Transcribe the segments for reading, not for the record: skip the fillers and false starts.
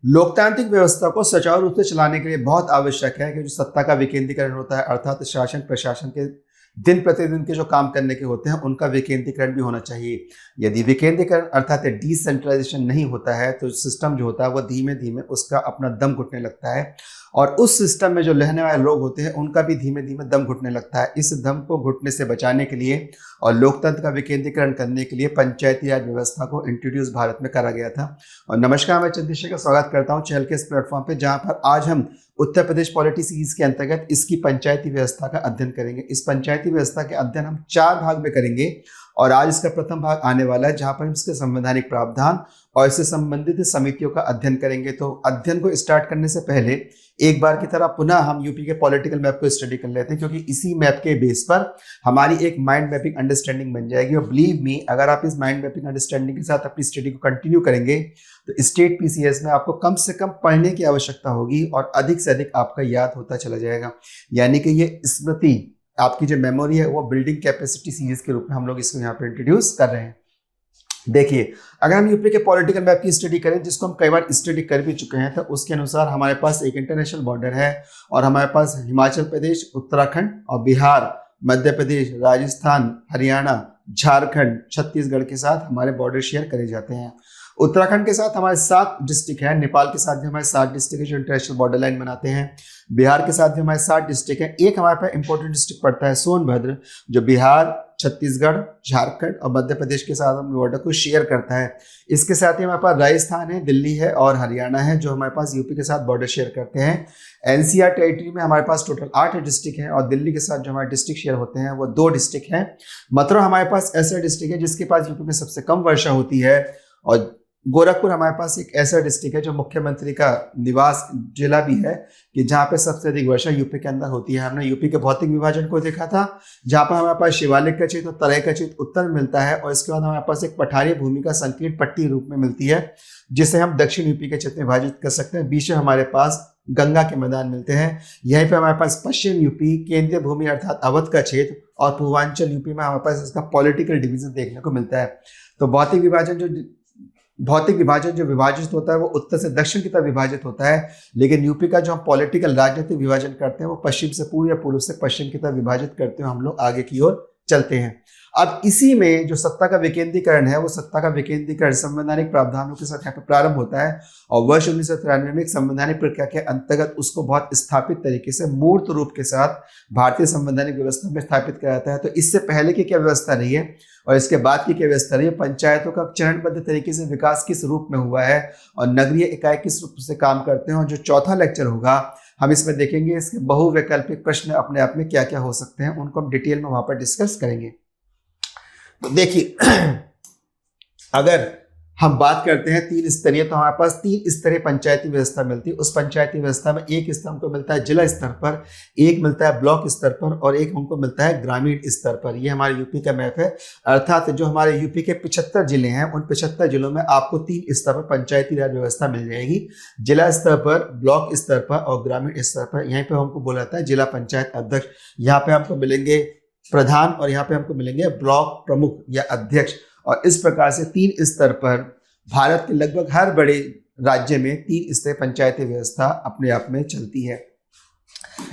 लोकतांत्रिक व्यवस्था को सुचारू रूप से चलाने के लिए बहुत आवश्यक है कि जो सत्ता का विकेंद्रीकरण होता है, अर्थात शासन प्रशासन के दिन प्रतिदिन के जो काम करने के होते हैं उनका विकेंद्रीकरण भी होना चाहिए। यदि विकेंद्रीकरण अर्थात डिसेंट्रलाइजेशन नहीं होता है तो सिस्टम जो होता है वो धीमे धीमे उसका अपना दम घुटने लगता है, और उस सिस्टम में जो रहने वाले लोग होते हैं उनका भी धीमे धीमे दम घुटने लगता है। इस दम को घुटने से बचाने के लिए और लोकतंत्र का विकेंद्रीकरण करने के लिए पंचायती राज व्यवस्था को इंट्रोड्यूस भारत में करा गया था। और नमस्कार, मैं चंद्रशेखर का स्वागत करता हूं चहल के इस प्लेटफॉर्म पे, जहां पर आज हम उत्तर प्रदेश पॉलिटी सीरीज के अंतर्गत इसकी पंचायती व्यवस्था का अध्ययन करेंगे। इस पंचायती व्यवस्था के अध्ययन हम 4 भाग में करेंगे और आज इसका प्रथम भाग आने वाला है, जहां पर हम इसके संवैधानिक प्रावधान और इससे संबंधित समितियों का अध्ययन करेंगे। तो अध्ययन को स्टार्ट करने से पहले एक बार की तरह पुनः हम यूपी के पॉलिटिकल मैप को स्टडी कर लेते हैं, क्योंकि इसी मैप के बेस पर हमारी एक माइंड मैपिंग अंडरस्टैंडिंग बन जाएगी। और बिलीव मी, अगर आप इस माइंड मैपिंग अंडरस्टैंडिंग के साथ अपनी स्टडी को कंटिन्यू करेंगे तो स्टेट पीसीएस में आपको कम से कम पढ़ने की आवश्यकता होगी और अधिक से अधिक आपका याद होता चला जाएगा। यानी कि ये स्मृति, आपकी जो मेमोरी है, वो बिल्डिंग कैपेसिटी सीरीज के रूप में हम लोग इसको यहाँ पे इंट्रोड्यूस कर रहे हैं। देखिए, अगर हम यूपी के पॉलिटिकल मैप की स्टडी करें, जिसको हम कई बार स्टडी कर भी चुके हैं, तो उसके अनुसार हमारे पास एक इंटरनेशनल बॉर्डर है और हमारे पास हिमाचल प्रदेश, उत्तराखंड और बिहार, मध्य प्रदेश, राजस्थान, हरियाणा, झारखंड, छत्तीसगढ़ के साथ हमारे बॉर्डर शेयर करे जाते हैं। उत्तराखंड के साथ हमारे 7 डिस्ट्रिक्ट हैं, नेपाल के साथ भी हमारे 7 डिस्ट्रिक्ट है जो इंटरनेशनल बॉर्डर लाइन बनाते हैं। बिहार के साथ भी हमारे 7 डिस्ट्रिक्ट है। एक हमारे पास इंपॉर्टेंट डिस्ट्रिक्ट पड़ता है सोनभद्र, जो बिहार, छत्तीसगढ़, झारखंड और मध्य प्रदेश के साथ हम बॉर्डर को शेयर करता है। इसके साथ ही हमारे पास राजस्थान है, दिल्ली है और हरियाणा है, जो हमारे पास यूपी के साथ बॉर्डर शेयर करते हैं। एनसीआर टेरिटरी में हमारे पास टोटल 8 डिस्ट्रिक्ट हैं और दिल्ली के साथ जो हमारे डिस्ट्रिक्ट शेयर होते हैं वो 2 डिस्ट्रिक्ट हैं। मथुरा हमारे पास ऐसा डिस्ट्रिक्ट है जिसके पास यूपी में सबसे कम वर्षा होती है, और गोरखपुर हमारे पास एक ऐसा डिस्ट्रिक्ट है जो मुख्यमंत्री का निवास जिला भी है, कि जहाँ पे सबसे अधिक वर्षा यूपी के अंदर होती है। हमने यूपी के भौतिक विभाजन को देखा था, जहाँ पर हमारे पास शिवालिक का क्षेत्र और तराई का क्षेत्र उत्तर में मिलता है, और इसके बाद हमारे पास एक पठारी भूमि का संकीर्ण पट्टी रूप में मिलती है, जिसे हम दक्षिण यूपी के क्षेत्र में विभाजित कर सकते हैं। बीच में हमारे पास गंगा के मैदान मिलते हैं। यहीं पे हमारे पास पश्चिम यूपी, केंद्रीय भूमि अर्थात अवध का क्षेत्र, और पूर्वांचल यूपी में हमारे पास इसका पॉलिटिकल डिवीजन देखने को मिलता है। तो भौतिक विभाजन जो विभाजित होता है वो उत्तर से दक्षिण की तरफ विभाजित होता है, लेकिन यूपी का जो हम पॉलिटिकल राजनीतिक विभाजन करते हैं वो पश्चिम से पूर्व या पूर्व से पश्चिम की तरफ विभाजित करते हुए हम लोग आगे की ओर चलते हैं। अब इसी में जो सत्ता का विकेंद्रीकरण है, वो सत्ता का विकेंद्रीकरण संवैधानिक प्रावधानों के साथ यहाँ पे प्रारंभ होता है, और वर्ष 1993 में एक संवैधानिक प्रक्रिया के अंतर्गत उसको बहुत स्थापित तरीके से मूर्त रूप के साथ भारतीय संवैधानिक व्यवस्था में स्थापित किया जाता है। तो इससे पहले की क्या व्यवस्था रही है और इसके बाद की क्या व्यवस्था रही है, पंचायतों का चरणबद्ध तरीके से विकास किस रूप में हुआ है और नगरीय इकाई किस रूप से काम करते हैं, और जो चौथा लेक्चर होगा हम इसमें देखेंगे इसके बहुवैकल्पिक प्रश्न अपने आप में क्या क्या हो सकते हैं, उनको हम डिटेल में वहां पर डिस्कस करेंगे। तो देखिए, अगर हम बात करते हैं 3 स्तरीय, तो हमारे पास 3 स्तरीय पंचायती व्यवस्था मिलती है। उस पंचायती व्यवस्था में एक स्तर हमको मिलता है जिला स्तर पर, एक मिलता है ब्लॉक स्तर पर, और एक हमको मिलता है ग्रामीण स्तर पर। ये हमारे यूपी का मैप है, अर्थात जो हमारे यूपी के 75 जिले हैं, उन 75 जिलों में आपको 3 स्तर पर पंचायती राज व्यवस्था मिल जाएगी, जिला स्तर पर, ब्लॉक स्तर पर और ग्रामीण स्तर पर। यहीं पर हमको बोला जाता है जिला पंचायत अध्यक्ष। यहाँ पे हमको मिलेंगे प्रधान और यहाँ पे हमको मिलेंगे ब्लॉक प्रमुख या अध्यक्ष। और इस प्रकार से 3 स्तर पर भारत के लगभग हर बड़े राज्य में 3 स्तरीय पंचायती व्यवस्था अपने आप में चलती है।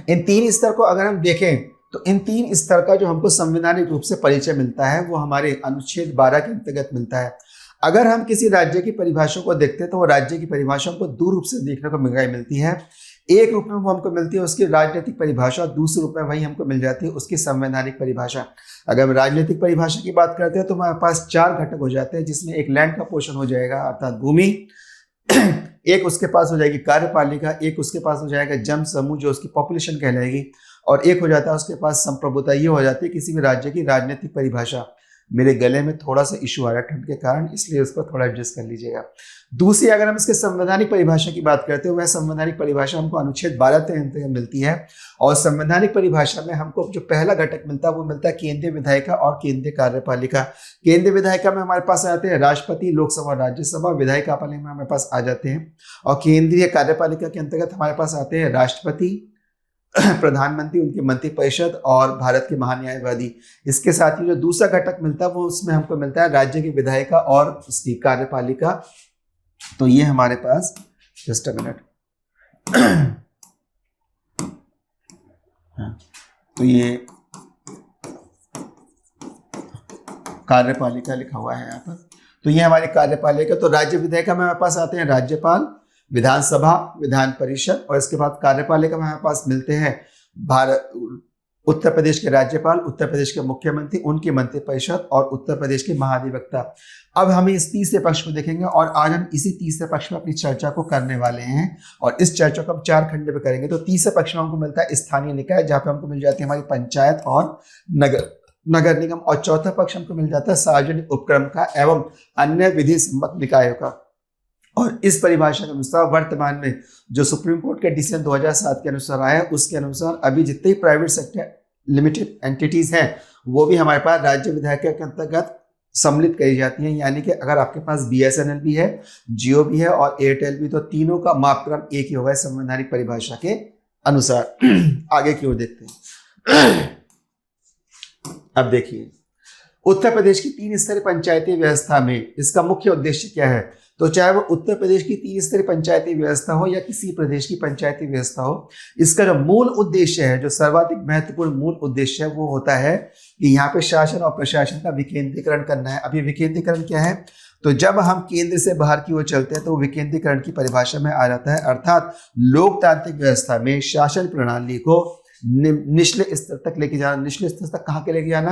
इन 3 स्तर को अगर हम देखें तो इन 3 स्तर का जो हमको संवैधानिक रूप से परिचय मिलता है वो हमारे अनुच्छेद 12 के अंतर्गत मिलता है। अगर हम किसी राज्य की परिभाषा को देखते हैं तो वो राज्य की परिभाषा को 2 रूप से देखने को मिलती है। एक रूप में वो हमको मिलती है उसकी राजनीतिक परिभाषा, दूसरे रूप में वही हमको मिल जाती है उसकी संवैधानिक परिभाषा। अगर हम राजनीतिक परिभाषा की बात करते हैं तो हमारे पास 4 घटक हो जाते हैं, जिसमें एक लैंड का पोर्शन हो जाएगा अर्थात भूमि, एक उसके पास हो जाएगी कार्यपालिका, एक उसके पास हो जाएगा जन समूह जो उसकी पॉपुलेशन कहलाएगी, और एक हो जाता है उसके पास संप्रभुता। ये हो जाती है किसी भी राज्य की राजनीतिक परिभाषा। मेरे गले में थोड़ा सा इशू आ रहा है ठंड के कारण, इसलिए उसको थोड़ा एडजस्ट कर लीजिएगा। दूसरी, अगर हम इसके संवैधानिक परिभाषा की बात करते हैं, वह संवैधानिक परिभाषा हमको अनुच्छेद 12 के अंतर्गत मिलती है। और संवैधानिक परिभाषा में हमको जो पहला घटक मिलता है वो मिलता है केंद्रीय विधायिका और केंद्रीय कार्यपालिका। केंद्रीय विधायिका में हमारे पास आ जाते हैं राष्ट्रपति, लोकसभा, राज्यसभा। विधायिका पालिका में हमारे पास आ जाते हैं, और केंद्रीय कार्यपालिका के अंतर्गत हमारे पास आते हैं राष्ट्रपति, प्रधानमंत्री, उनकी मंत्रिपरिषद और भारत के महान्यायवादी। इसके साथ ही जो दूसरा घटक मिलता है वो उसमें हमको मिलता है राज्य की विधायिका और उसकी कार्यपालिका। तो ये हमारे पास जस्ट अ मिनट। तो ये कार्यपालिका लिखा हुआ है यहाँ पर। तो ये हमारी कार्यपालिका। तो राज्य विधायिका में हमारे पास आते हैं राज्यपाल, विधानसभा, विधान परिषद, और इसके बाद कार्यपालिका में हमारे पास मिलते हैं भारत, उत्तर प्रदेश के राज्यपाल, उत्तर प्रदेश के मुख्यमंत्री, उनकी मंत्रिपरिषद और उत्तर प्रदेश के महाधिवक्ता। अब हम इस तीसरे पक्ष को देखेंगे और आज हम इसी तीसरे पक्ष में अपनी चर्चा को करने वाले हैं और इस चर्चा को हम 4 खंड में करेंगे। तो तीसरे पक्ष में हमको मिलता है स्थानीय निकाय, जहाँ पे हमको मिल जाती है हमारी पंचायत और नगर निगम, और चौथा पक्ष हमको मिल जाता है सार्वजनिक उपक्रम का एवं अन्य विधि सम्मत निकायों का। और इस परिभाषा के अनुसार वर्तमान में जो सुप्रीम कोर्ट के डिसीजन 2007 के अनुसार आया, उसके अनुसार अभी जितने प्राइवेट सेक्टर लिमिटेड एंटिटीज हैं वो भी हमारे पास राज्य विधायिका के अंतर्गत सम्मिलित करी जाती हैं। यानी कि अगर आपके पास BSNL भी है, जियो भी है और एयरटेल भी, तो तीनों का मापक्रम एक ही होगा संवैधानिक परिभाषा के अनुसार। आगे की ओर देखते हैं। अब देखिए, उत्तर प्रदेश की 3 स्तरीय पंचायती व्यवस्था में इसका मुख्य उद्देश्य क्या है। तो चाहे वो उत्तर प्रदेश की 3 स्तरीय पंचायती व्यवस्था हो या किसी प्रदेश की पंचायती व्यवस्था हो, इसका जो मूल उद्देश्य है, जो सर्वाधिक महत्वपूर्ण मूल उद्देश्य है, वो होता है कि यहाँ पे शासन और प्रशासन का विकेंद्रीकरण करना है। अभी विकेंद्रीकरण क्या है, तो जब हम केंद्र से बाहर की ओर चलते हैं तो विकेंद्रीकरण की परिभाषा में आ जाता है, अर्थात लोकतांत्रिक व्यवस्था में शासन प्रणाली को निचले स्तर तक लेके जाना। निचले स्तर तक कहाँ के लेके जाना,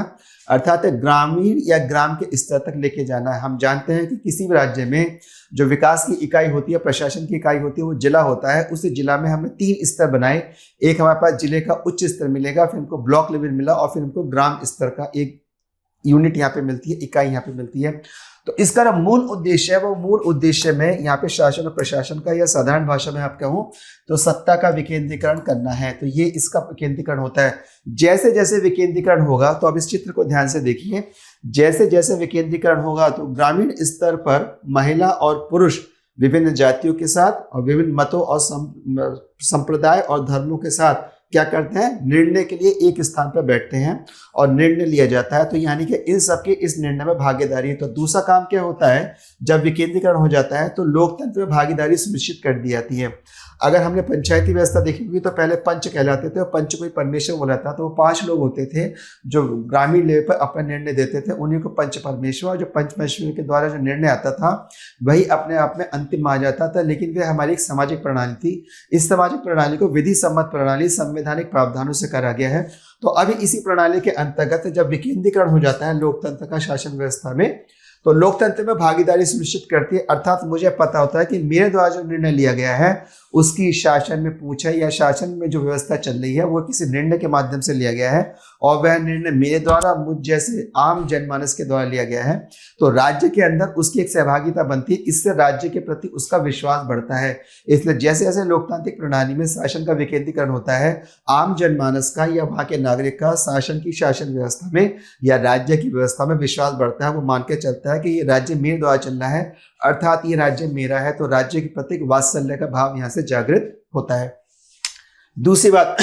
अर्थात ग्रामीण या ग्राम के स्तर तक लेके जाना है। हम जानते हैं कि किसी भी राज्य में जो विकास की इकाई होती है, प्रशासन की इकाई होती है, वो जिला होता है। उस जिला में हमने 3 स्तर बनाए। एक हमारे पास जिले का उच्च स्तर मिलेगा, फिर हमको ब्लॉक लेवल मिला और फिर हमको ग्राम स्तर का एक यूनिट यहाँ पे मिलती है, इकाई यहाँ पे मिलती है। तो इसका जो मूल उद्देश्य है, वो मूल उद्देश्य में यहाँ पे शासन और प्रशासन का, या साधारण भाषा में आप कहूँ तो सत्ता का विकेंद्रीकरण करना है। तो ये इसका विकेंद्रीकरण होता है। जैसे जैसे विकेंद्रीकरण होगा, तो अब इस चित्र को ध्यान से देखिए, जैसे जैसे विकेंद्रीकरण होगा तो ग्रामीण स्तर पर महिला और पुरुष विभिन्न जातियों के साथ और विभिन्न मतों और संप्रदाय और धर्मों के साथ क्या करते हैं, निर्णय के लिए एक स्थान पर बैठते हैं और निर्णय लिया जाता है। तो यानी कि इन सबके इस निर्णय में भागीदारी है। तो दूसरा काम क्या होता है, जब विकेंद्रीकरण हो जाता है तो लोकतंत्र में भागीदारी सुनिश्चित कर दी जाती है। अगर हमने पंचायती व्यवस्था देखी होगी तो पहले पंच कहलाते थे और पंच को परमेश्वर बोला था। तो वो 5 लोग होते थे जो ग्रामीण लेवल पर अपना निर्णय देते थे, उन्हीं को पंच परमेश्वर, और जो पंच परमेश्वर के द्वारा जो निर्णय आता था वही अपने आप में अंतिम आ जाता था। लेकिन वह हमारी एक सामाजिक प्रणाली थी। इस सामाजिक प्रणाली को विधि सम्मत प्रणाली संवैधानिक प्रावधानों से करा गया है। तो अभी इसी प्रणाली के अंतर्गत जब विकेंद्रीकरण हो जाता है लोकतंत्र का शासन व्यवस्था में, तो लोकतंत्र में भागीदारी सुनिश्चित करती है। अर्थात मुझे पता होता है कि मेरे द्वारा जो निर्णय लिया गया है उसकी शासन में पूछ है, या शासन में जो व्यवस्था चल रही है वो किसी निर्णय के माध्यम से लिया गया है और वह निर्णय मेरे द्वारा, मुझ जैसे आम जनमानस के द्वारा लिया गया है। तो राज्य के अंदर उसकी एक सहभागिता बनती है। इससे राज्य के प्रति उसका विश्वास बढ़ता है। इसलिए जैसे जैसे लोकतांत्रिक प्रणाली में शासन का विकेंद्रीकरण होता है, आम जनमानस का या वहाँ के नागरिक का शासन की शासन व्यवस्था में या राज्य की व्यवस्था में विश्वास बढ़ता है। वो मान के चलता है कि ये राज्य मेरे द्वारा चल रहा है, अर्थात ये राज्य मेरा है। तो राज्य के प्रति वात्सल्य का भाव यहाँ से जागृत होता है। दूसरी बात,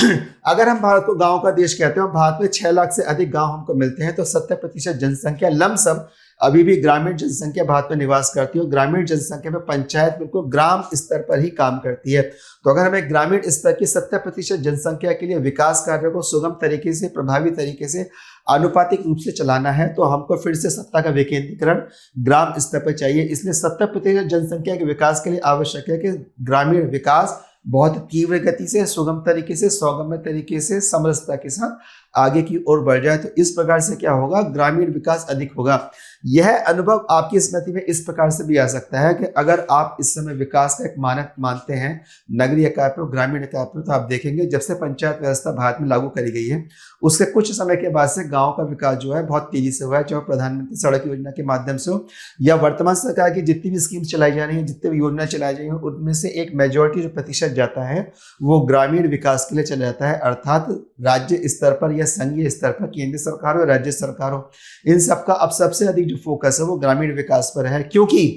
अगर हम भारत को गांव का देश कहते हैं, भारत में 6 लाख से अधिक गांव हमको मिलते हैं, तो 70% जनसंख्या लमसम अभी भी ग्रामीण जनसंख्या भारत में निवास करती है। ग्रामीण जनसंख्या में पंचायत बिल्कुल ग्राम स्तर पर ही काम करती है। तो अगर हमें ग्रामीण स्तर की 70% जनसंख्या के लिए विकास कार्यों को सुगम तरीके से, प्रभावी तरीके से, आनुपातिक रूप से चलाना है, तो हमको फिर से सत्ता का विकेंद्रीकरण ग्राम स्तर पर चाहिए। इसलिए 70% जनसंख्या के विकास के लिए आवश्यक है कि ग्रामीण विकास बहुत तीव्र गति से, सुगम तरीके से, सौगम्य तरीके से, समरसता के साथ आगे की ओर बढ़ जाए। तो इस प्रकार से क्या होगा, ग्रामीण विकास अधिक होगा। यह अनुभव आपकी स्मृति में इस प्रकार से भी आ सकता है कि अगर आप इस समय विकास का एक मानक मानते हैं नगरीय इकाई पर, ग्रामीण इकाई पर, तो आप देखेंगे जब से पंचायत व्यवस्था भारत में लागू करी गई है उसके कुछ समय के बाद से गांव का विकास जो है बहुत तेजी से हुआ है। चाहे प्रधानमंत्री सड़क योजना के माध्यम से हो या वर्तमान सरकार की जितनी भी स्कीम चलाई जा रही है, जितनी भी योजना चलाई जा रही है, उनमें से एक मेजोरिटी जो प्रतिशत जाता है वो ग्रामीण विकास के लिए चला जाता है। अर्थात राज्य स्तर पर या संघीय स्तर पर, केंद्र सरकार हो, राज्य सरकार हो, इन सबका अब सबसे अधिक जो फोकस है वो ग्रामीण विकास पर है। क्योंकि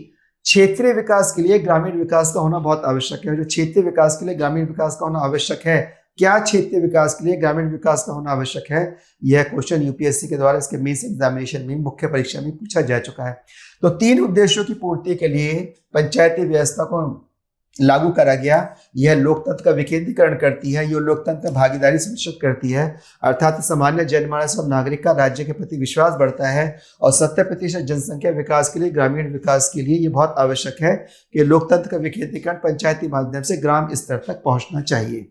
क्षेत्रीय विकास के लिए ग्रामीण विकास का होना बहुत आवश्यक है। जो क्षेत्रीय विकास के लिए ग्रामीण विकास का होना आवश्यक है, क्या क्षेत्रीय विकास के लिए ग्रामीण विकास का होना आवश्यक है, यह क्वेश्चन यूपीएससी के द्वारा इसके मेंस एग्जामिनेशन में, मुख्य परीक्षा में पूछा जा चुका है। तो 3 उद्देश्यों की पूर्ति के लिए पंचायती व्यवस्था को लागू करा गया, यह लोकतंत्र का विकेंद्रीकरण करती है, यह लोकतंत्र में भागीदारी सुनिश्चित करती है, अर्थात सामान्य जनमानस और नागरिक का राज्य के प्रति विश्वास बढ़ता है और 70% जनसंख्या विकास के लिए, ग्रामीण विकास के लिए यह बहुत आवश्यक है कि लोकतंत्र का विकेंद्रीकरण पंचायती माध्यम से ग्राम स्तर तक पहुंचना चाहिए।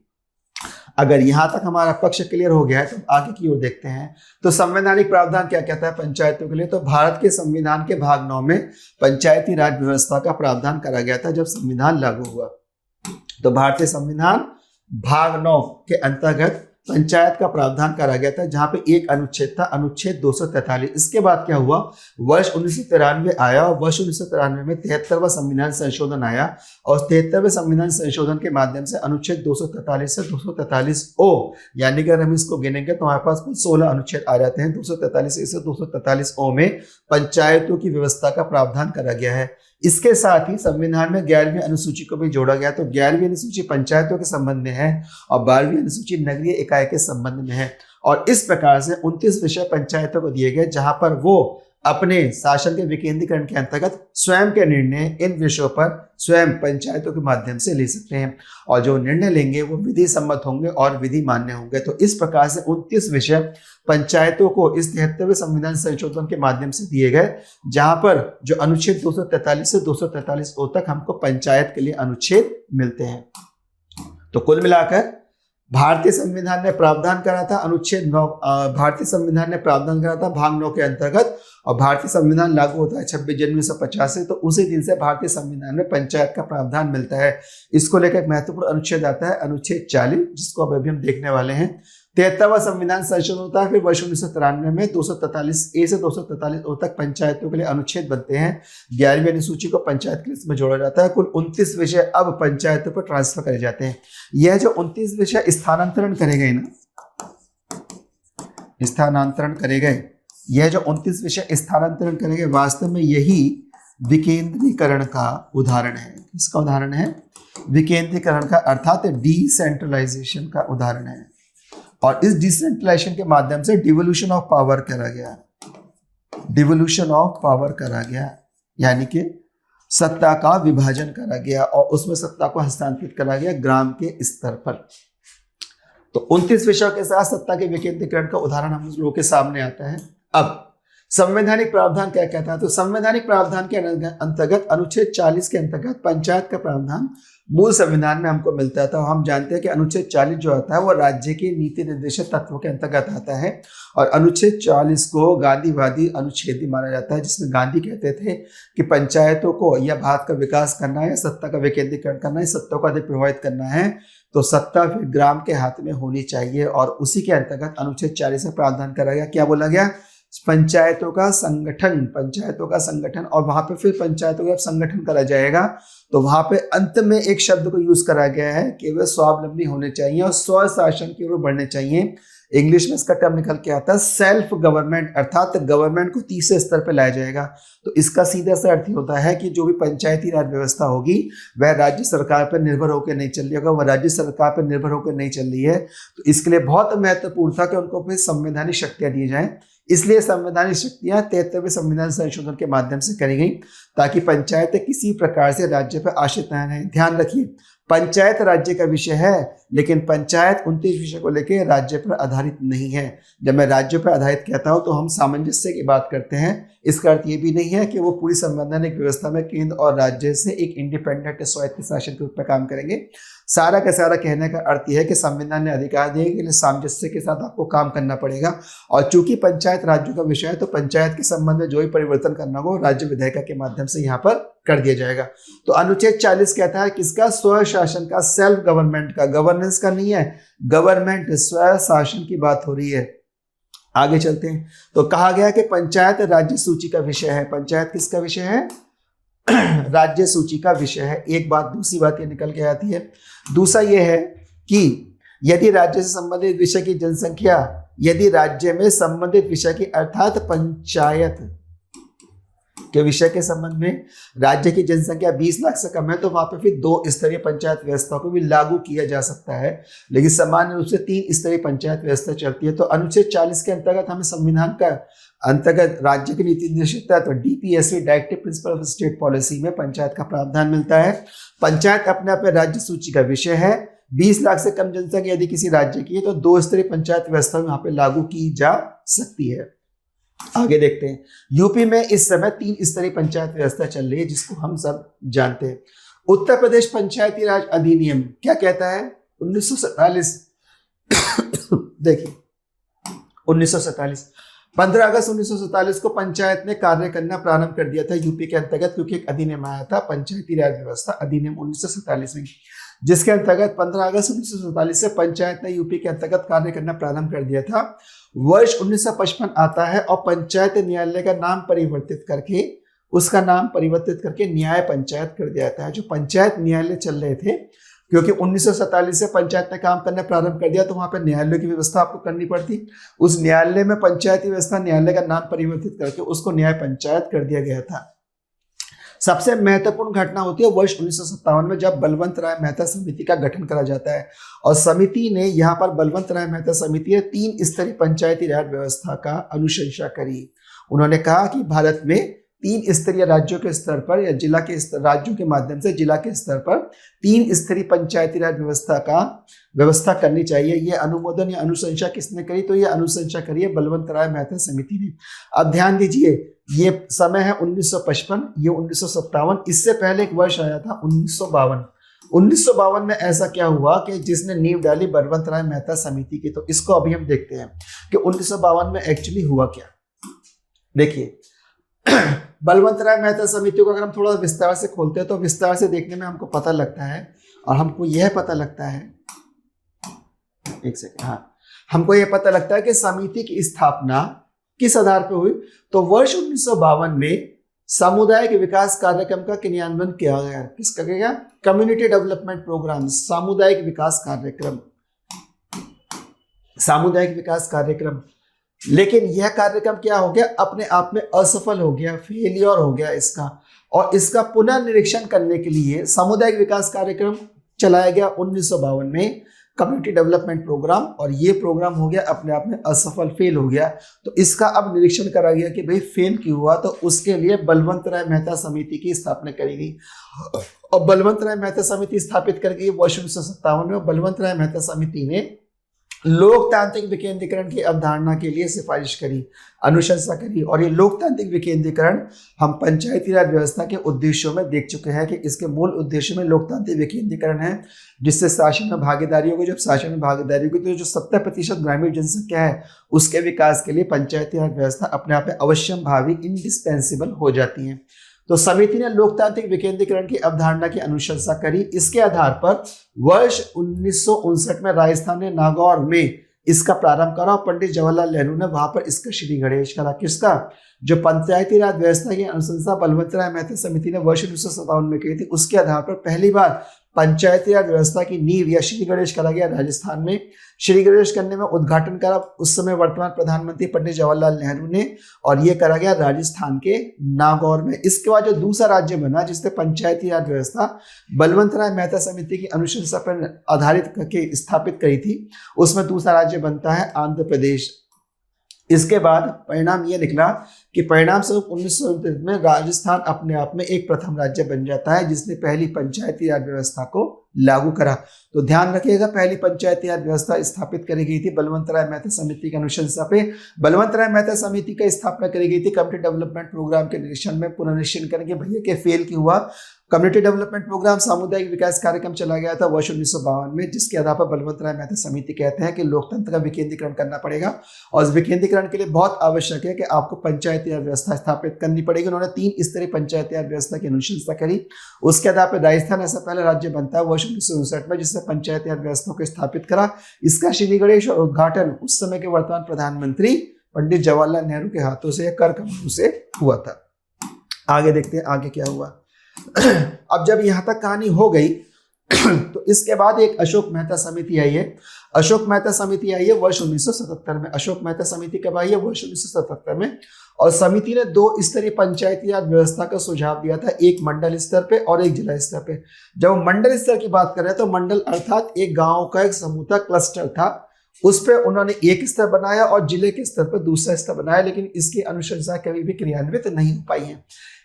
अगर यहां तक हमारा पक्ष क्लियर हो गया है तो आगे की ओर देखते हैं। तो संवैधानिक प्रावधान क्या कहता है पंचायतों के लिए? तो भारत के संविधान के भाग 9 में पंचायती राज व्यवस्था का प्रावधान करा गया था जब संविधान लागू हुआ। तो भारतीय संविधान भाग 9 के अंतर्गत पंचायत का प्रावधान करा गया था, जहां पे एक अनुच्छेद था, अनुच्छेद 243। इसके बाद क्या हुआ, वर्ष 1993 आया और वर्ष 1993 में 73वां संविधान संशोधन आया और 73वें संविधान संशोधन के माध्यम से अनुच्छेद 243 से 243 ओ, यानी कि अगर हम इसको गिनेंगे तो हमारे पास कुल 16 अनुच्छेद आ जाते हैं। 243 से 243 ओ में पंचायतों की व्यवस्था का प्रावधान करा गया है। इसके साथ ही संविधान में 11वीं अनुसूची को भी जोड़ा गया। तो 11वीं अनुसूची पंचायतों के संबंध में है और 12वीं अनुसूची नगरीय इकाई के संबंध में है। और इस प्रकार से 29 विषय पंचायतों को दिए गए, जहां पर वो अपने शासन के विकेंद्रीकरण के अंतर्गत स्वयं के निर्णय इन विषयों पर स्वयं पंचायतों के माध्यम से ले सकते हैं और जो निर्णय लेंगे वो विधि सम्मत होंगे और विधि मान्य होंगे। तो इस प्रकार से 29 विषय पंचायतों को इस 73वें संविधान संशोधन के माध्यम से दिए गए, जहां पर जो अनुच्छेद 243 से 243 ओ तक हमको पंचायत के लिए अनुच्छेद मिलते हैं। तो कुल मिलाकर भारतीय संविधान ने प्रावधान करा था अनुच्छेद 9, भारतीय संविधान ने प्रावधान करा था भाग 9 के अंतर्गत और भारतीय संविधान लागू होता है 26 जनवरी 1950 से। तो उसी दिन से भारतीय संविधान में पंचायत का प्रावधान मिलता है। इसको लेकर एक महत्वपूर्ण अनुच्छेद आता है, अनुच्छेद 40, जिसको अब अभी हम देखने वाले हैं। 73वां संविधान संशोधन होता है फिर वर्ष 1993 में 243 ए से 243 ओ तक पंचायतों के लिए अनुच्छेद बनते हैं। 11वीं अनुसूची को पंचायत की लिस्ट में जोड़ा जाता है। कुल 29 विषय अब पंचायतों पर ट्रांसफर करे जाते हैं। यह जो 29 विषय स्थानांतरण करे गए ना, स्थानांतरण करे गए, यह जो 29 विषय स्थानांतरण करे गए, वास्तव में यही विकेंद्रीकरण का उदाहरण है। किसका उदाहरण है? विकेंद्रीकरण का, अर्थात डिसेंट्रलाइजेशन का उदाहरण है। और इस डिसेंट्रलाइजेशन के माध्यम से डिवोल्यूशन ऑफ पावर करा गया, डिवोल्यूशन ऑफ पावर करा गया, यानी कि सत्ता का विभाजन करा गया और उसमें सत्ता को हस्तांतरित करा गया ग्राम के स्तर पर। तो 29 विषयों के साथ सत्ता के विकेंद्रीकरण का उदाहरण हम लोगों के सामने आता है। अब संवैधानिक प्रावधान क्या कहता है? तो संवैधानिक प्रावधान के अंतर्गत अनुच्छेद 40 के अंतर्गत पंचायत का प्रावधान मूल संविधान में हमको मिलता है। तो हम जानते हैं कि अनुच्छेद 40 जो आता है वो राज्य के नीति निर्देशक तत्वों के अंतर्गत आता है और अनुच्छेद 40 को गांधीवादी अनुच्छेद भी माना जाता है, जिसमें गांधी कहते थे कि पंचायतों को या भारत का विकास करना है, सत्ता का विकेंद्रीकरण करना है, सत्ता को अधिक प्रभावित करना है, तो सत्ता फिर ग्राम के हाथ में होनी चाहिए। और उसी के अंतर्गत अनुच्छेद 40 में प्रावधान करा गया। क्या बोला गया? पंचायतों का संगठन, पंचायतों का संगठन। और वहां पे फिर पंचायतों का संगठन करा जाएगा तो वहां पे अंत में एक शब्द को यूज करा गया है कि वे स्वावलंबी होने चाहिए और स्व शासन की ओर बढ़ने चाहिए। इंग्लिश में इसका टर्म निकल के आता है सेल्फ गवर्नमेंट, अर्थात गवर्नमेंट को तीसरे स्तर पर लाया जाएगा। तो इसका सीधा सा अर्थ होता है कि जो भी पंचायती राज व्यवस्था होगी वह राज्य सरकार पर निर्भर होकर नहीं चल रही होगा, वह राज्य सरकार पर निर्भर होकर नहीं चल रही है। तो इसके लिए बहुत महत्वपूर्ण था कि उनको फिर संवैधानिक शक्तियां दी जाएं। इसलिए संवैधानिक शक्तियां 73वें संविधान संशोधन के माध्यम से करी गई ताकि पंचायतें किसी प्रकार से राज्य पर आश्रित न रहें। ध्यान रखिए, पंचायत राज्य का विषय है लेकिन पंचायत 29 विषय को लेकर राज्य पर आधारित नहीं है। जब मैं राज्य पर आधारित कहता हूं तो हम सामंजस्य की बात करते हैं। इसका अर्थ ये भी नहीं है कि वो पूरी संवैधानिक व्यवस्था में केंद्र और राज्य से एक इंडिपेंडेंट स्वायत्त शासन के रूप में काम करेंगे। सारा का सारा कहने का अर्थ यह है कि संविधान ने अधिकार दिए कि सामंजस्य के साथ आपको काम करना पड़ेगा। और चूंकि पंचायत राज्यों का विषय है तो पंचायत के संबंध में जो भी परिवर्तन करना हो राज्य विधेयक के माध्यम से यहाँ पर कर दिया जाएगा। तो अनुच्छेद 40 कहता है किसका? स्व शासन का, सेल्फ गवर्नमेंट का, गवर्नेंस का नहीं है, गवर्नमेंट स्व शासन की बात हो रही है। आगे चलते हैं। तो कहा गया कि पंचायत राज्य सूची का विषय है। पंचायत किसका विषय है? राज्य सूची का विषय है। एक बात, दूसरी बात ये निकल के आती है। दूसरा ये है कि यदि राज्य से संबंधित विषय की जनसंख्या, यदि राज्य में संबंधित विषय की अर्थात पंचायत के विषय के संबंध में, राज्य की जनसंख्या 20 लाख से कम है तो वहां पे फिर 2 स्तरीय पंचायत व्यवस्था को भी लागू किया जा सकता है, लेकिन सामान्य रूप से 3 स्तरीय पंचायत व्यवस्था चलती है। तो अनुच्छेद 40 के अंतर्गत हमें संविधान का अंतर्गत राज्य की नीति निर्देशित तो DPSP directive principle of state policy में पंचायत का प्रावधान मिलता है। पंचायत अपने आप में राज्य सूची का विषय है। 20 लाख से कम जनसंख्या यदि किसी राज्य की है तो 2 स्तरीय पंचायत व्यवस्था वहां पे लागू की जा सकती है। आगे देखते हैं, यूपी में इस समय 3 स्तरीय पंचायत व्यवस्था चल रही है जिसको हम सब जानते हैं। उत्तर प्रदेश पंचायती राज अधिनियम क्या कहता है? 1947 देखिए 1947 15 अगस्त 1947 को पंचायत ने कार्य करना प्रारंभ कर दिया था यूपी के अंतर्गत, क्योंकि एक अधिनियम आया था पंचायती राज व्यवस्था अधिनियम 1947 में, जिसके अंतर्गत 15 अगस्त 1947 से पंचायत ने यूपी के अंतर्गत कार्य करना प्रारंभ कर दिया था। वर्ष 1955 आता है और पंचायत न्यायालय का नाम परिवर्तित करके न्याय पंचायत कर दिया जाता है। जो पंचायत न्यायालय चल रहे थे, क्योंकि 1947 से पंचायत ने काम करना प्रारंभ कर दिया तो वहां पर न्यायालय की व्यवस्था आपको करनी पड़ती। उस न्यायालय में पंचायती व्यवस्था न्यायालय का नाम परिवर्तित करके उसको न्याय पंचायत कर दिया गया था। सबसे महत्वपूर्ण घटना होती है वर्ष 1957 में, जब बलवंत राय मेहता समिति का गठन करा जाता है और समिति ने यहाँ पर बलवंत राय मेहता समिति ने 3 स्तरीय पंचायती राज व्यवस्था का अनुशंसा करी। उन्होंने कहा कि भारत में 3 स्तरीय राज्यों के स्तर पर या जिला के राज्यों के माध्यम से जिला के स्तर पर 3 स्तरीय पंचायती राज व्यवस्था करनी चाहिए। ये अनुमोदन या अनुशंसा किसने करी? तो ये अनुशंसा करी है बलवंत राय मेहता समिति ने। अब ध्यान दीजिए, ये समय है 1955, ये 1957, इससे पहले एक वर्ष आया था 1952। 1952 में ऐसा क्या हुआ कि जिसने नींव डाली बलवंत राय मेहता समिति की, तो इसको अभी हम देखते हैं कि 1952 में एक्चुअली हुआ क्या। देखिए बलवंत राय मेहता समिति को अगर हम थोड़ा विस्तार से खोलते हैं तो विस्तार से देखने में हमको पता लगता है, और हमको यह पता लगता है, एक सेकंड, हाँ, हमको यह पता लगता है कि समिति की स्थापना किस आधार पर हुई। तो वर्ष 1952 में सामुदायिक विकास कार्यक्रम का क्रियान्वयन किया गया। किसका किया गया? कम्युनिटी डेवलपमेंट प्रोग्राम, सामुदायिक विकास कार्यक्रम। लेकिन यह कार्यक्रम क्या हो गया? अपने आप में असफल हो गया, फेलियर हो गया इसका, और इसका पुनर्निरीक्षण करने के लिए सामुदायिक विकास कार्यक्रम चलाया गया 1952 में, कम्युनिटी डेवलपमेंट प्रोग्राम, और ये प्रोग्राम हो गया अपने आप में असफल, फेल हो गया। तो इसका अब निरीक्षण करा गया कि भाई फेल क्यों हुआ, तो उसके लिए बलवंत राय मेहता समिति की स्थापना करी गई। और बलवंत राय मेहता समिति स्थापित कर गई वर्ष 1957 में। बलवंत राय मेहता समिति ने लोकतांत्रिक विकेंद्रीकरण की अवधारणा के लिए सिफारिश करी, अनुशंसा करी। और ये लोकतांत्रिक विकेंद्रीकरण हम पंचायती राज व्यवस्था के उद्देश्यों में देख चुके हैं कि इसके मूल उद्देश्य में लोकतांत्रिक विकेंद्रीकरण है, जिससे शासन में भागीदारी होगी। जब शासन में भागीदारी होगी तो जो 70% ग्रामीण जनसंख्या है उसके विकास के लिए पंचायती राज व्यवस्था अपने आप में अवश्यम भावी, इंडिस्पेंसिबल हो जाती है। तो समिति ने लोकतांत्रिक विकेंद्रीकरण की अवधारणा की अनुशंसा करी। इसके आधार पर वर्ष 1959 में राजस्थान ने नागौर में इसका प्रारंभ करा और पंडित जवाहरलाल नेहरू ने वहां पर इसका श्री गणेश करा। किसका? जो पंचायती राज व्यवस्था की अनुशंसा बलवंत राय मेहता समिति ने वर्ष 1957 में की थी, उसके आधार पर पहली बार पंचायती राज व्यवस्था की नींव या श्री गणेश करा गया राजस्थान में। श्री गणेश करने में उद्घाटन करा उस समय वर्तमान प्रधानमंत्री पंडित जवाहरलाल नेहरू ने, और ये करा गया राजस्थान के नागौर में। इसके बाद जो दूसरा राज्य बना जिसने पंचायती राज व्यवस्था बलवंत राय मेहता समिति की अनुशंसा पर आधारित करके स्थापित करी थी, उसमें दूसरा राज्य बनता है आंध्र प्रदेश। इसके बाद परिणाम यह निकला कि परिणाम स्वरूप 1929 में राजस्थान अपने आप में एक प्रथम राज्य बन जाता है जिसने पहली पंचायती राज व्यवस्था को लागू करा। तो ध्यान रखिएगा, पहली पंचायती राज व्यवस्था स्थापित करी गई थी बलवंत राय मेहता समिति की अनुशंसा पे। बलवंत राय मेहता समिति का स्थापना करी गई थी कम्युनिटी डेवलपमेंट प्रोग्राम के निरीक्षण में, पुनर्निरीक्षण करेंगे भैया के फेल क्यों हुआ। कम्युनिटी डेवलपमेंट प्रोग्राम सामुदायिक विकास कार्यक्रम चला गया था वर्ष 1952 में, जिसके आधार पर बलवंत राय मेहता समिति कहते हैं कि लोकतंत्र का विकेंद्रीकरण करना पड़ेगा, और इस विकेंद्रीकरण के लिए बहुत आवश्यक है कि आपको पंचायती राज व्यवस्था स्थापित करनी पड़ेगी। उन्होंने 3 स्तरीय पंचायती राज व्यवस्था की अनुशंसा करी। उसके आधार पर राजस्थान ऐसा पहला राज्य बनता है वर्ष 1959 में जिसने पंचायती राज व्यवस्था को स्थापित करा। इसका श्री गणेश और उद्घाटन उस समय के वर्तमान प्रधानमंत्री पंडित जवाहरलाल नेहरू के हाथों से या कर कमलों से हुआ था। आगे देखते हैं आगे क्या हुआ। अब जब यहां तक कहानी हो गई तो इसके बाद एक अशोक मेहता समिति आई है। अशोक मेहता समिति आई है वर्ष 1977 में। अशोक मेहता समिति कब आई है? वर्ष 1977 में। और समिति ने 2 स्तरीय पंचायती राज व्यवस्था का सुझाव दिया था, एक मंडल स्तर पे और एक जिला स्तर पे। जब मंडल स्तर की बात कर रहे हैं तो मंडल अर्थात एक गांव का एक समूह था, क्लस्टर था, उस पर उन्होंने एक स्तर बनाया और जिले के स्तर पर दूसरा स्तर बनाया, लेकिन इसकी अनुशंसा कभी भी क्रियान्वित नहीं हो पाई है।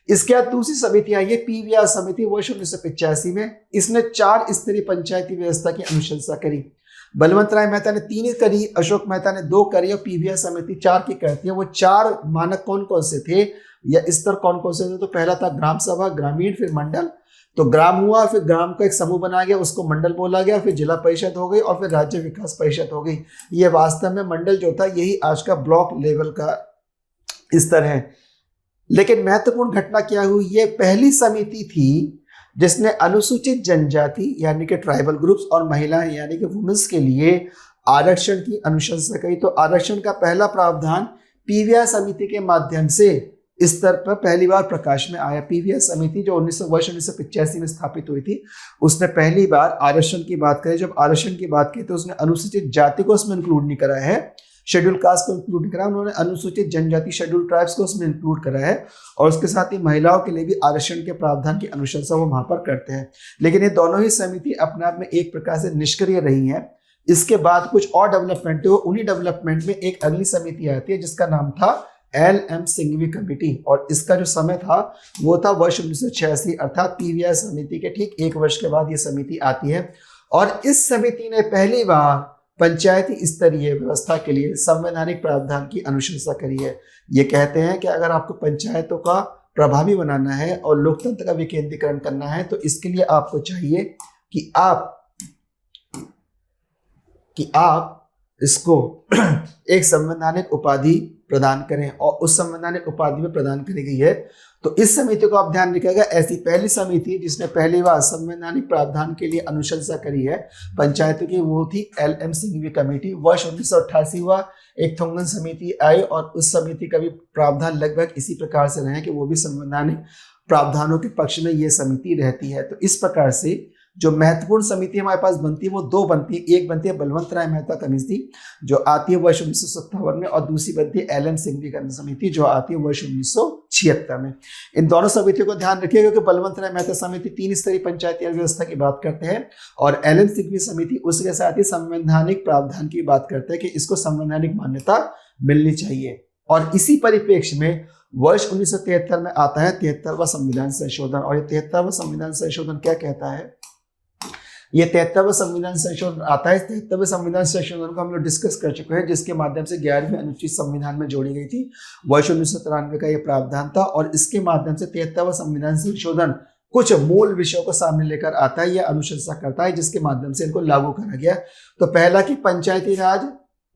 इसके बाद दूसरी समिति आई है पीवीआर समिति वर्ष 1985 में। इसने 4 स्तरीय पंचायती व्यवस्था की अनुशंसा करी। बलवंत राय मेहता ने 3 करी, अशोक मेहता ने 2 करी और पीवीआर समिति 4 की करती है। वो 4 मानक कौन कौन से थे या स्तर कौन कौन से थे? तो पहला था ग्राम सभा, ग्रामीण, फिर मंडल। तो ग्राम हुआ, फिर ग्राम का एक समूह बनाया गया, उसको मंडल बोला गया, फिर जिला परिषद हो गई और फिर राज्य विकास परिषद हो गई। ये वास्तव में मंडल जो था यही आज का ब्लॉक लेवल का स्तर है। लेकिन महत्वपूर्ण घटना क्या हुई? ये पहली समिति थी जिसने अनुसूचित जनजाति यानी कि ट्राइबल ग्रुप्स और महिलाएं यानी कि वुमेन्स के लिए आरक्षण की अनुशंसा करी। तो आरक्षण का पहला प्रावधान पीवीआर समिति के माध्यम से इस स्तर पर पहली बार प्रकाश में आया। पीवीआर समिति जो वर्ष 1985 में स्थापित हुई थी, उसने पहली बार आरक्षण की बात करी। जब आरक्षण की बात की तो उसने अनुसूचित जाति को उसमें इंक्लूड नहीं करा है, शेड्यूल कास्ट को इंक्लूड करा, उन्होंने अनुसूचित जनजाति शेड्यूल ट्राइब्स को उसमें इंक्लूड करा है और उसके साथ ही महिलाओं के लिए भी आरक्षण के प्रावधान की अनुशंसा वो वहां पर करते हैं। लेकिन ये दोनों ही समिति अपने आप में एक प्रकार से निष्क्रिय रही है। इसके बाद कुछ और डेवलपमेंट हुए। उन्हीं डेवलपमेंट में एक अगली समिति आती है जिसका नाम था LM सिंघवी कमेटी और इसका जो समय था वो था वर्ष 1986, अर्थात पीवीआर समिति के ठीक 1 वर्ष के बाद ये समिति आती है। और इस समिति ने पहली बार पंचायती स्तरीय व्यवस्था के लिए संवैधानिक प्रावधान की अनुशंसा करी है। ये कहते हैं कि अगर आपको पंचायतों का प्रभावी बनाना है और लोकतंत्र का विकेंद्रीकरण करना है तो इसके लिए आपको चाहिए कि आप इसको एक संवैधानिक उपाधि प्रदान करें और उस संवैधानिक उपाधि में प्रदान करी गई है। तो इस समिति को आप ध्यान रखिएगा, ऐसी पहली समिति जिसने पहली बार संवैधानिक प्रावधान के लिए अनुशंसा करी है पंचायतों की, वो थी LM सिंघवी कमेटी। वर्ष 1988 हुआ, एक थोंगन समिति आई और उस समिति का भी प्रावधान लगभग इसी प्रकार से रहे कि वो भी संवैधानिक प्रावधानों के पक्ष में ये समिति रहती है। तो इस प्रकार से जो महत्वपूर्ण समिति हमारे पास बनती है वो 2 बनती है। एक बनती है बलवंत राय मेहता कमेटी जो आती है वर्ष 1957 में और दूसरी बनती है LM सिंघवी समिति जो आती है वर्ष 1976 में। इन दोनों समितियों को ध्यान रखिएगा कि बलवंत राय मेहता समिति 3 स्तरीय पंचायती राज व्यवस्था की बात करते हैं और LM सिंघवी समिति उसके साथ ही संवैधानिक प्रावधान की बात करते हैं कि इसको संवैधानिक मान्यता मिलनी चाहिए। और इसी परिप्रेक्ष्य में वर्ष 1973 में आता है 73वां संविधान संशोधन। और ये 73वां संविधान संशोधन क्या कहता है? ये 73वां संविधान संशोधन आता है। 73वें संविधान संशोधन को हम लोग डिस्कस कर चुके हैं जिसके माध्यम से 11वीं अनुच्छेद संविधान में जोड़ी गई थी। वर्ष 1993 का ये प्रावधान था और इसके माध्यम से 73वां संविधान संशोधन कुछ मूल विषयों को सामने लेकर आता है, यह अनुशंसा करता है जिसके माध्यम से इनको लागू करा गया। तो पहला कि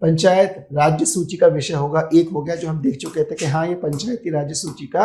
पंचायत राज्य सूची का विषय होगा, एक हो गया जो हम देख चुके थे कि हाँ ये पंचायती राज्य सूची का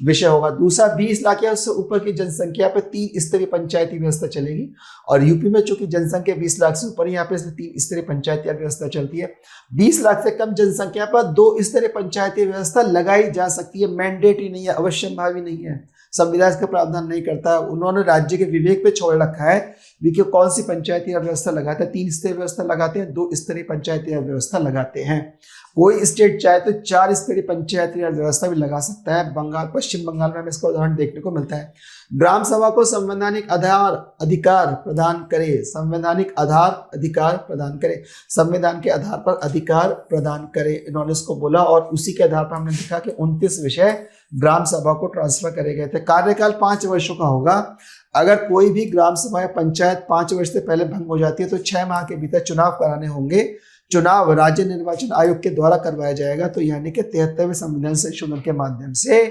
विषय होगा। दूसरा 20 लाख या उससे ऊपर की जनसंख्या पे 3 स्तरीय पंचायती व्यवस्था चलेगी और यूपी में चूंकि जनसंख्या 20 लाख से ऊपर यहाँ पे 3 स्तरीय पंचायती व्यवस्था चलती है। 20 लाख से कम जनसंख्या पर 2 स्तरीय पंचायती व्यवस्था लगाई जा सकती है, मैंडेटरी नहीं है, अवश्यंभावी नहीं है, संविधान का प्रावधान नहीं करता है। उन्होंने राज्य के विवेक पे छोड़ रखा है कि कौन सी पंचायती राज व्यवस्था लगाते हैं। 3 स्तरीय व्यवस्था लगाते हैं, 2 स्तरीय पंचायती राज व्यवस्था लगाते हैं। कोई स्टेट चाहे तो 4 स्तरीय पंचायती राज व्यवस्था भी लगा सकता है। पश्चिम बंगाल में हमें इसका उदाहरण देखने को मिलता है। ग्राम सभा को संवैधानिक अधिकार प्रदान करे, संवैधानिक अधिकार प्रदान करे, संविधान के आधार पर अधिकार प्रदान करे, इन्होंने इसको बोला। और उसी के आधार पर हमने देखा कि 29 विषय ग्राम सभा को ट्रांसफर करे गए थे। कार्यकाल 5 वर्षों का होगा। अगर कोई भी ग्राम सभा या पंचायत 5 वर्ष से पहले भंग हो जाती है तो 6 माह के भीतर चुनाव कराने होंगे। चुनाव राज्य निर्वाचन आयोग के द्वारा करवाया जाएगा। तो यानी कि 73वें संविधान संशोधन के माध्यम से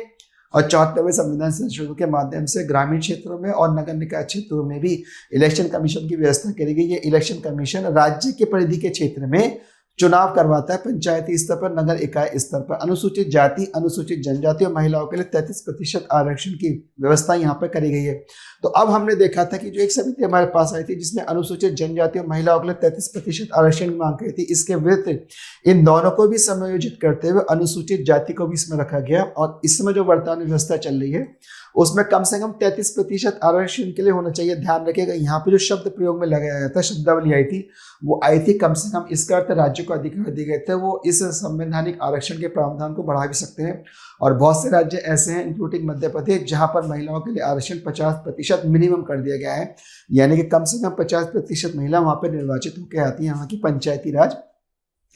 और 74वें संविधान संशोधन के माध्यम से ग्रामीण क्षेत्रों में और नगर निकाय क्षेत्रों में भी इलेक्शन कमीशन की व्यवस्था करी गई। ये इलेक्शन कमीशन राज्य के परिधि के क्षेत्र में चुनाव करवाता है, पंचायती स्तर पर, नगर इकाई स्तर पर। अनुसूचित जाति, अनुसूचित जनजाति और महिलाओं के लिए 33% आरक्षण की व्यवस्था यहाँ पर करी गई है। तो अब हमने देखा था कि जो एक समिति हमारे पास आई थी जिसने अनुसूचित जनजाति और महिलाओं के लिए 33% आरक्षण की मांग की थी, इसके विरुद्ध इन दोनों को भी समायोजित करते हुए अनुसूचित जाति को भी इसमें रखा गया। और इस समय जो वर्तमान व्यवस्था चल रही है उसमें कम से कम 33% आरक्षण के लिए होना चाहिए। ध्यान रखिएगा, यहाँ पे जो शब्द प्रयोग में लगाया गया था, शब्दावली आई थी, वो आई थी कम से कम, इसका अर्थ राज्यों को अधिकार दिए गए थे, वो इस संवैधानिक आरक्षण के प्रावधान को बढ़ा भी सकते हैं। और बहुत से राज्य ऐसे हैं इंक्लूडिंग मध्य प्रदेश जहां पर महिलाओं के लिए आरक्षण 50% मिनिमम कर दिया गया है, यानी कि कम से कम 50% महिला वहां पर निर्वाचित होकर आती है यहाँ की पंचायती राज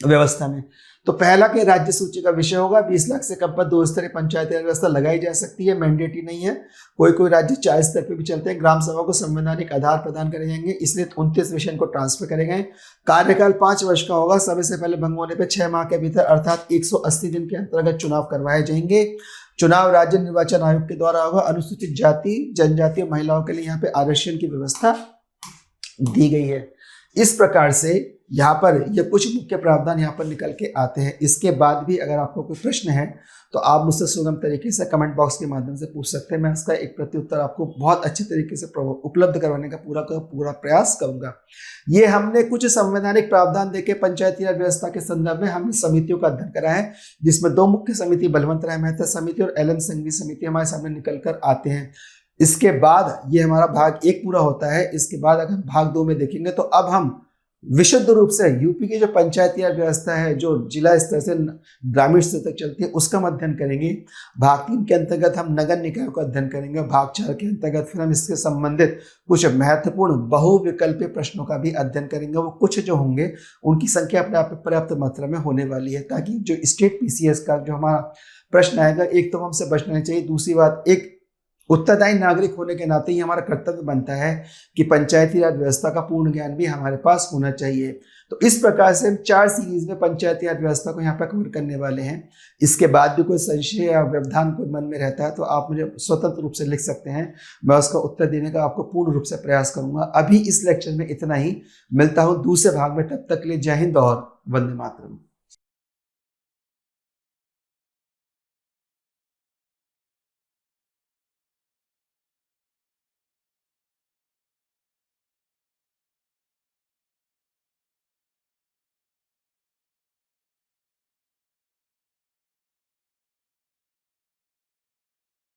व्यवस्था में। तो पहला के राज्य सूची का विषय होगा 20 लाख से कम पर 2 स्तरीय पंचायती राज व्यवस्था लगाई जा सकती है, मैंडेटरी नहीं है। कोई कोई राज्य 4 स्तर पर भी चलते हैं। ग्राम सभा को संवैधानिक आधार प्रदान करे जाएंगे, इसलिए 29 विषय को ट्रांसफर करे गए। कार्यकाल 5 वर्ष का होगा। समय से पहले भंग होने पर 6 माह के भीतर अर्थात 180 दिन के अंतर्गत चुनाव करवाए जाएंगे। चुनाव राज्य निर्वाचन आयोग के द्वारा होगा। अनुसूचित जाति जनजाति महिलाओं के लिए यहाँ पे आरक्षण की व्यवस्था दी गई है। इस प्रकार से यहाँ पर ये कुछ मुख्य प्रावधान यहाँ पर निकल के आते हैं। इसके बाद भी अगर आपको कोई प्रश्न है तो आप मुझसे सुगम तरीके से कमेंट बॉक्स के माध्यम से पूछ सकते हैं। मैं इसका एक प्रत्युत्तर आपको बहुत अच्छे तरीके से उपलब्ध करवाने का पूरा प्रयास करूंगा। ये हमने कुछ संवैधानिक प्रावधान देके पंचायती राज व्यवस्था के संदर्भ में हमने समितियों का अध्ययन करा है, जिसमें 2 मुख्य समिति बलवंत राय मेहता समिति और एल एन संघवी समिति हमारे सामने निकल कर आते हैं। इसके बाद ये हमारा भाग 1 पूरा होता है। इसके बाद अगर भाग 2 में देखेंगे तो अब हम विशुद्ध रूप से यूपी की जो पंचायती राज व्यवस्था है, जो जिला स्तर से ग्रामीण स्तर तक चलती है, उसका अध्ययन करेंगे। भाग 3 के अंतर्गत हम नगर निकायों का अध्ययन करेंगे। भाग 4 के अंतर्गत फिर हम इससे संबंधित कुछ महत्वपूर्ण बहुविकल्पीय प्रश्नों का भी अध्ययन करेंगे। वो कुछ जो होंगे उनकी संख्या अपने आप में पर्याप्त मात्रा में होने वाली है, ताकि जो स्टेट पीसीएस का जो हमारा प्रश्न आएगा, एक तो हमसे बचना चाहिए, दूसरी बात एक उत्तरदायी नागरिक होने के नाते ही हमारा कर्तव्य बनता है कि पंचायती राज व्यवस्था का पूर्ण ज्ञान भी हमारे पास होना चाहिए। तो इस प्रकार से हम 4 सीरीज में पंचायती राज व्यवस्था को यहाँ पर कवर करने वाले हैं। इसके बाद भी कोई संशय या व्यवधान कोई मन में रहता है तो आप मुझे स्वतंत्र रूप से लिख सकते हैं, मैं उसका उत्तर देने का आपको पूर्ण रूप से प्रयास करूंगा। अभी इस लेक्चर में इतना ही, मिलता हूँ दूसरे भाग में, तब तक के लिए जय हिंद और वंदे मातरम।